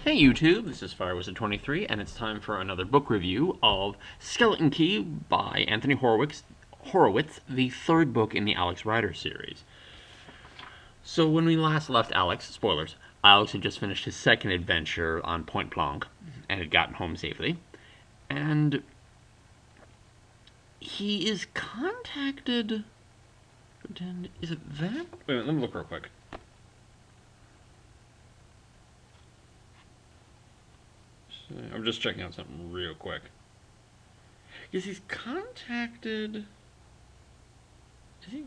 Hey YouTube, this is Firewizard23, and it's time for another book review of Skeleton Key by Anthony Horowitz, the third book in the Alex Rider series. So when we last left Alex, spoilers, Alex had just finished his second adventure on Point Blanc and had gotten home safely. And he is contacted... Is it that? Wait a minute, let me look real quick. I'm just checking out something real quick. Yes, he's contacted... Is he?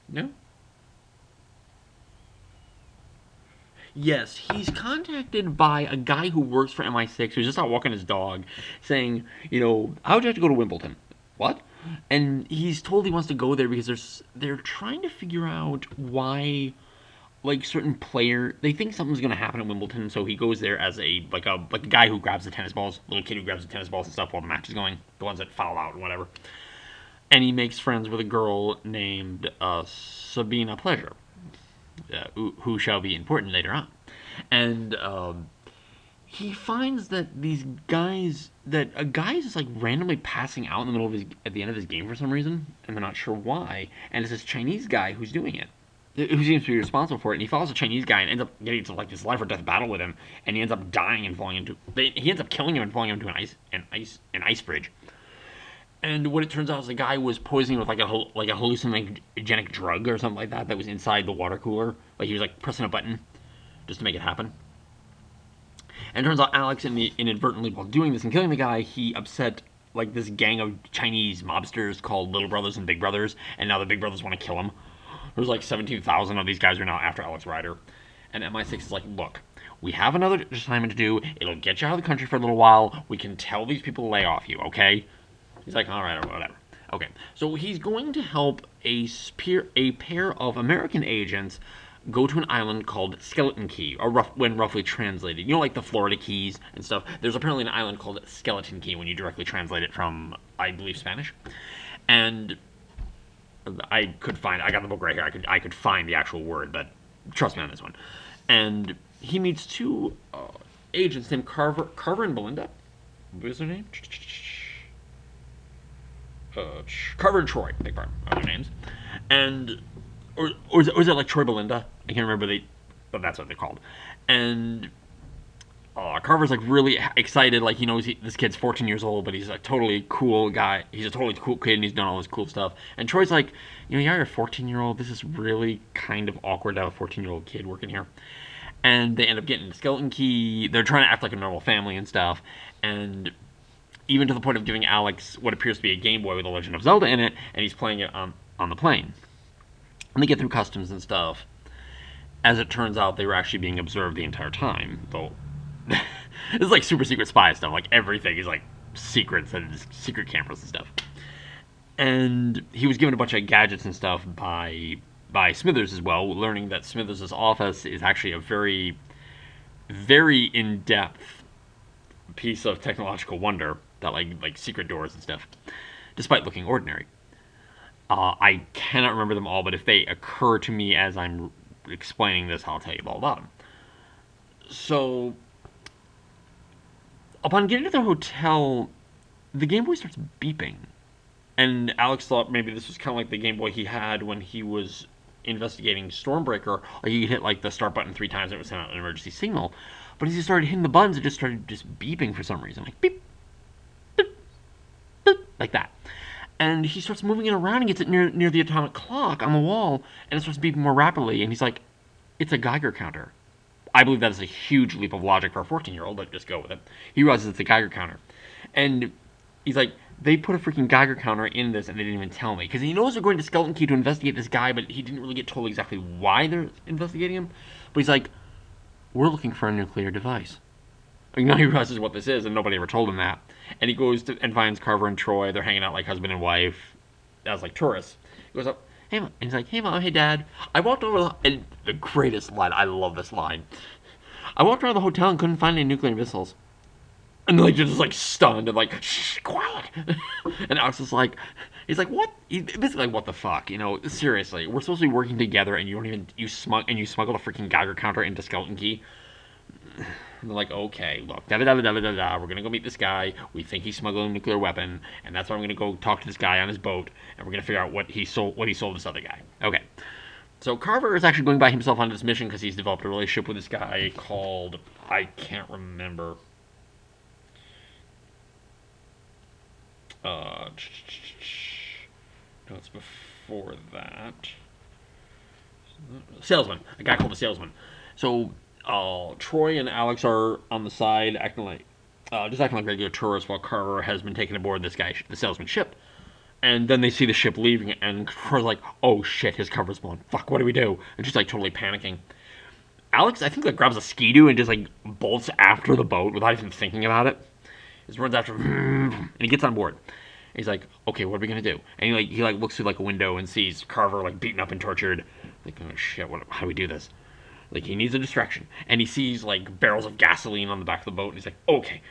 No? Yes, he's contacted by a guy who works for MI6 who's just out walking his dog, saying, how would you have to go to Wimbledon? What? And he's told he wants to go there because they're trying to figure out why... certain player, they think something's gonna happen at Wimbledon, so he goes there as a guy who grabs the tennis balls, little kid who grabs the tennis balls and stuff while the match is going, the ones that foul out and whatever. And he makes friends with a girl named Sabina Pleasure, who shall be important later on. And he finds that a guy is just randomly passing out in the middle of at the end of his game for some reason, and they're not sure why. And it's this Chinese guy who's doing it, who seems to be responsible for it, and he follows a Chinese guy and ends up getting into this life or death battle with him, and he ends up dying and falling into... He ends up killing him and falling into an ice bridge. And what it turns out is the guy was poisoning with a hallucinogenic drug or something like that was inside the water cooler. He was pressing a button just to make it happen. And it turns out Alex, inadvertently, while doing this and killing the guy, he upset this gang of Chinese mobsters called Little Brothers and Big Brothers, and now the Big Brothers want to kill him. There's 17,000 of these guys are now after Alex Rider. And MI6 is look, we have another assignment to do. It'll get you out of the country for a little while. We can tell these people to lay off you, okay? He's like, all right, or whatever. Okay, so he's going to help a pair of American agents go to an island called Skeleton Key, or when roughly translated. The Florida Keys and stuff. There's apparently an island called Skeleton Key when you directly translate it from, I believe, Spanish. And... I got the book right here. I could find the actual word, but trust me on this one. And he meets two agents named Carver and Belinda. What was their name? Carver and Troy, big pardon, are their names. And or is it Troy Belinda? I can't remember but that's what they're called. And Carver's really excited, he knows this kid's 14 years old, but he's a totally cool guy. He's a totally cool kid, and he's done all this cool stuff. And Troy's you're a 14-year-old. This is really kind of awkward to have a 14-year-old kid working here. And they end up getting the Skeleton Key. They're trying to act like a normal family and stuff. And even to the point of giving Alex what appears to be a Game Boy with The Legend of Zelda in it, and he's playing it on the plane. And they get through customs and stuff. As it turns out, they were actually being observed the entire time, though. This is super secret spy stuff. Everything is secrets and secret cameras and stuff. And he was given a bunch of gadgets and stuff by Smithers as well, learning that Smithers' office is actually a very, very in-depth piece of technological wonder that secret doors and stuff, despite looking ordinary. I cannot remember them all, but if they occur to me as I'm explaining this, I'll tell you all about them. So... upon getting to the hotel, the Game Boy starts beeping. And Alex thought maybe this was kind of like the Game Boy he had when he was investigating Stormbreaker. He hit the start button 3 times and it would send out an emergency signal. But as he started hitting the buttons, it just started beeping for some reason. Beep, beep, beep, like that. And he starts moving it around and gets it near the atomic clock on the wall. And it starts beeping more rapidly. And he's like, it's a Geiger counter. I believe that is a huge leap of logic for a 14-year-old, but just go with it. He realizes it's a Geiger counter. And he's like, they put a freaking Geiger counter in this and they didn't even tell me. Because he knows they're going to Skeleton Key to investigate this guy, but he didn't really get told exactly why they're investigating him. But he's like, we're looking for a nuclear device. Now he realizes what this is, and nobody ever told him that. And he goes and finds Carver and Troy. They're hanging out like husband and wife as tourists. He goes up, hey, Mom. And he's like, hey, Mom, hey, Dad. I walked over and the greatest line. I love this line. I walked around the hotel and couldn't find any nuclear missiles. And they're just stunned and shh, quiet. And Alex is he's like, what? Basically what the fuck? Seriously, we're supposed to be working together and you smuggled a freaking Geiger counter into Skeleton Key. And they're like, okay, look, da da da da da da da. We're gonna go meet this guy. We think he's smuggling a nuclear weapon, and that's why I'm gonna go talk to this guy on his boat, and we're gonna figure out what he sold this other guy. Okay. So Carver is actually going by himself on this mission because he's developed a relationship with this guy called, I can't remember. No, it's before that. Salesman. A guy called the Salesman. So Troy and Alex are on the side acting like regular tourists while Carver has been taken aboard this guy, the salesman's ship. And then they see the ship leaving, and Troy's like, oh shit, his cover's blown. Fuck, what do we do? And she's like totally panicking. Alex, I think, like grabs a skidoo and just like bolts after the boat without even thinking about it. Just runs after, and he gets on board. He's like, okay, what are we gonna do? And he looks through like a window and sees Carver like beaten up and tortured. Like, oh shit, how do we do this? Like, he needs a distraction, and he sees like barrels of gasoline on the back of the boat, and he's like, okay.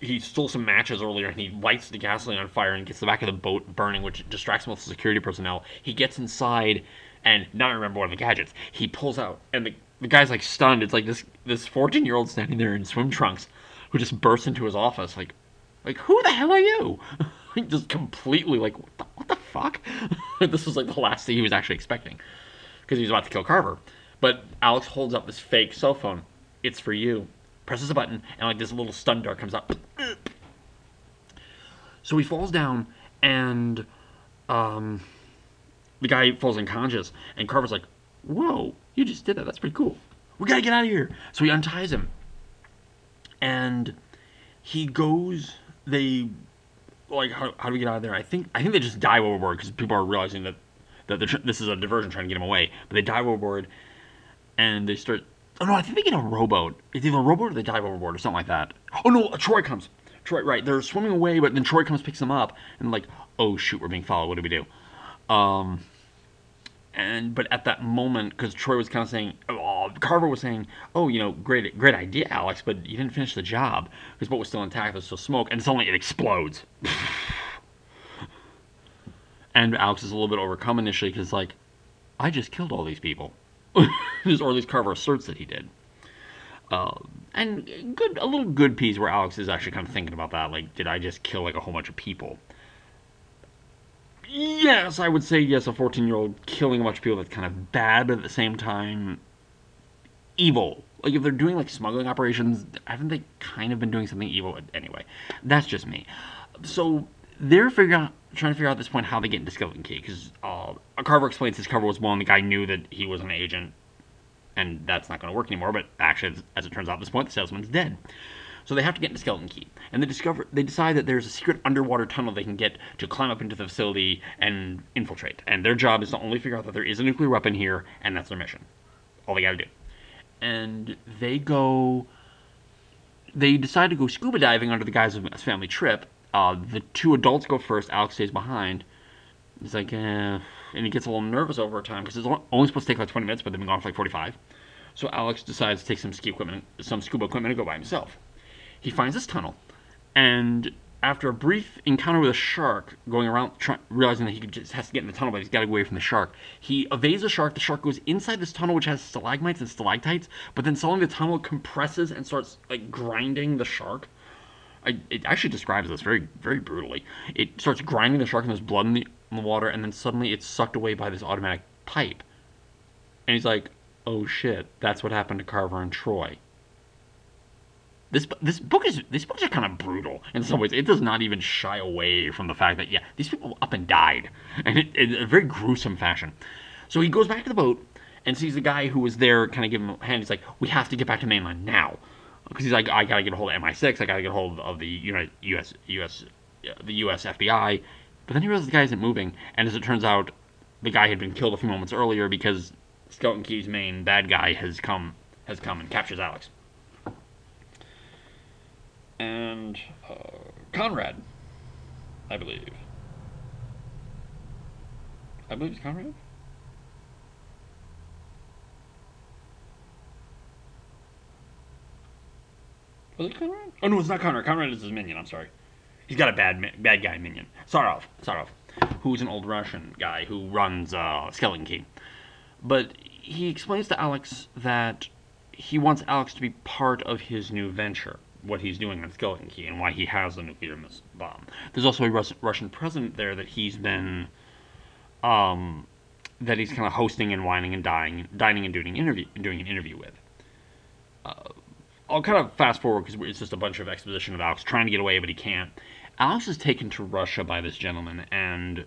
He stole some matches earlier, and he lights the gasoline on fire and gets the back of the boat burning, which distracts most of the security personnel. He gets inside, and now I remember one of the gadgets. He pulls out, and the guy's like stunned. It's like this 14-year-old standing there in swim trunks, who just bursts into his office like who the hell are you? Just completely like, what the fuck? This was like the last thing he was actually expecting, because he was about to kill Carver. But Alex holds up this fake cell phone. It's for you. Presses a button, and like this little stun dart comes out. So he falls down, and the guy falls unconscious. And Carver's like, whoa, you just did that. That's pretty cool. We gotta get out of here. So he unties him. And he goes, like, how do we get out of there? I think they just dive overboard because people are realizing that this is a diversion trying to get him away. But they dive overboard, and they start. Oh no, I think they get a rowboat. It's either a rowboat or they dive overboard or something like that. Oh no, Troy comes. Troy, right? They're swimming away, but then Troy comes, picks them up, and like, oh shoot, we're being followed. What do we do? But at that moment, because Troy was kind of saying, Carver was saying, oh, great idea, Alex, but you didn't finish the job. His boat was still intact, there's still smoke, and suddenly it explodes. And Alex is a little bit overcome initially because, like, I just killed all these people. Or at least Carver asserts that he did. And a little good piece where Alex is actually kind of thinking about that. Like, did I just kill, like, a whole bunch of people? Yes, I would say yes, a 14-year-old killing a bunch of people, that's kind of bad, but at the same time, evil. Like, if they're doing, like, smuggling operations, haven't they kind of been doing something evil? Anyway, that's just me. So, they're trying to figure out at this point how they get into Skeleton Key, because Carver explains his cover was blown, the guy knew that he was an agent, and that's not going to work anymore, but actually, as it turns out at this point, the salesman's dead. So they have to get into Skeleton Key, and they decide that there's a secret underwater tunnel they can get to climb up into the facility and infiltrate. And their job is to only figure out that there is a nuclear weapon here, and that's their mission. All they gotta do. And they decide to go scuba diving under the guise of a family trip. The two adults go first, Alex stays behind. He's like, and he gets a little nervous over time, because it's only supposed to take like 20 minutes, but they've been gone for like 45. So Alex decides to take some scuba equipment and go by himself. He finds this tunnel, and after a brief encounter with a shark, going around, realizing that he just has to get in the tunnel, but he's got to go away from the shark, he evades the shark. The shark goes inside this tunnel, which has stalagmites and stalactites, but then suddenly the tunnel compresses and starts like grinding the shark. It actually describes this very, very brutally. It starts grinding the shark, and there's blood in the water, and then suddenly it's sucked away by this automatic pipe. And he's like, oh shit, that's what happened to Carver and Troy. These books are kind of brutal in some ways. It does not even shy away from the fact that, yeah, these people up and died, and in a very gruesome fashion. So he goes back to the boat and sees the guy who was there, kind of give him a hand. He's like, we have to get back to mainland now, because he's like, I gotta get a hold of MI6, I gotta get a hold of the U.S. FBI. But then he realizes the guy isn't moving, and as it turns out, the guy had been killed a few moments earlier because Skeleton Key's main bad guy has come and captures Alex. And Conrad, I believe. It's Conrad? Was it Conrad? Oh no, it's not Conrad. Conrad is his minion, I'm sorry. He's got a bad guy minion. Sarov, who's an old Russian guy who runs Skeleton Key. But he explains to Alex that he wants Alex to be part of his new venture, what he's doing on Skeleton Key, and why he has a nuclear bomb. There's also a Russian president there that he's been, that he's kind of hosting and whining and dining and doing an interview with. I'll kind of fast forward because it's just a bunch of exposition of Alex trying to get away, but he can't. Alex is taken to Russia by this gentleman, and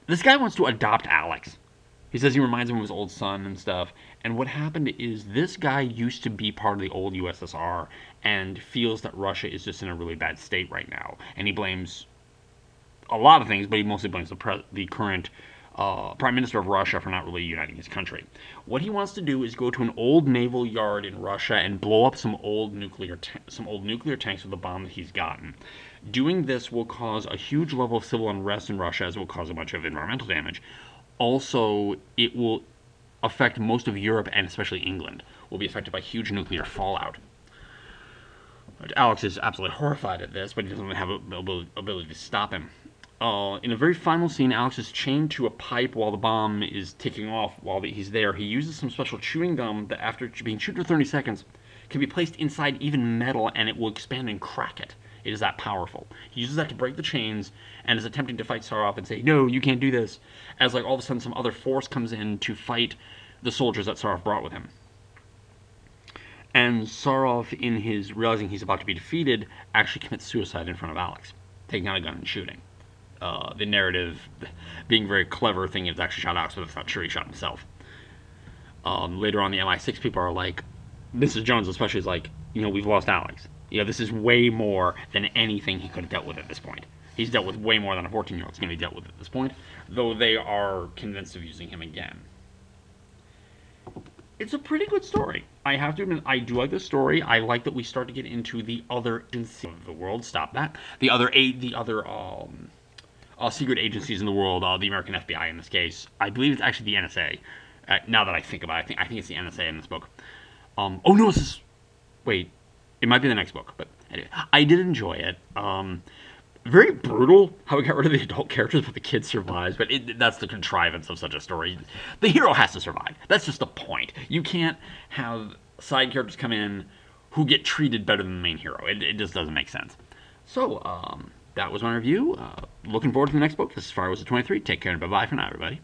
this guy wants to adopt Alex. He says he reminds him of his old son and stuff. And what happened is this guy used to be part of the old USSR and feels that Russia is just in a really bad state right now. And he blames a lot of things, but he mostly blames the current prime minister of Russia for not really uniting his country. What he wants to do is go to an old naval yard in Russia and blow up some old nuclear tanks with a bomb that he's gotten. Doing this will cause a huge level of civil unrest in Russia, as it will cause a bunch of environmental damage. Also, it will affect most of Europe, and especially England will be affected by huge nuclear fallout. Alex is absolutely horrified at this, but he doesn't have the ability to stop him. In a very final scene, Alex is chained to a pipe while the bomb is ticking off while he's there. He uses some special chewing gum that, after being chewed for 30 seconds, can be placed inside even metal, and it will expand and crack it. It is that powerful. He uses that to break the chains and is attempting to fight Sarov and say, no, you can't do this, as like all of a sudden some other force comes in to fight the soldiers that Sarov brought with him. And Sarov, in his realizing he's about to be defeated, actually commits suicide in front of Alex, taking out a gun and shooting. The narrative being very clever, thinking it's actually shot Alex, but it's not true, he shot himself. Later on, the MI6 people are like, Mrs. Jones especially is like, we've lost Alex. This is way more than anything he could have dealt with at this point. He's dealt with way more than a 14-year-old's going to be dealt with at this point, though they are convinced of using him again. It's a pretty good story. I have to admit, I do like this story. I like that we start to get into the other agencies of the world. Stop that. The other secret agencies in the world. The American FBI in this case. I believe it's actually the NSA. Now that I think about it, I think it's the NSA in this book. Oh no, it's this. Wait. It might be the next book, but anyway, I did enjoy it. Very brutal how we got rid of the adult characters, but the kid survives. But that's the contrivance of such a story. The hero has to survive. That's just the point. You can't have side characters come in who get treated better than the main hero. It just doesn't make sense. So, that was my review. Looking forward to the next book. This is Firewizard23. Take care and bye-bye for now, everybody.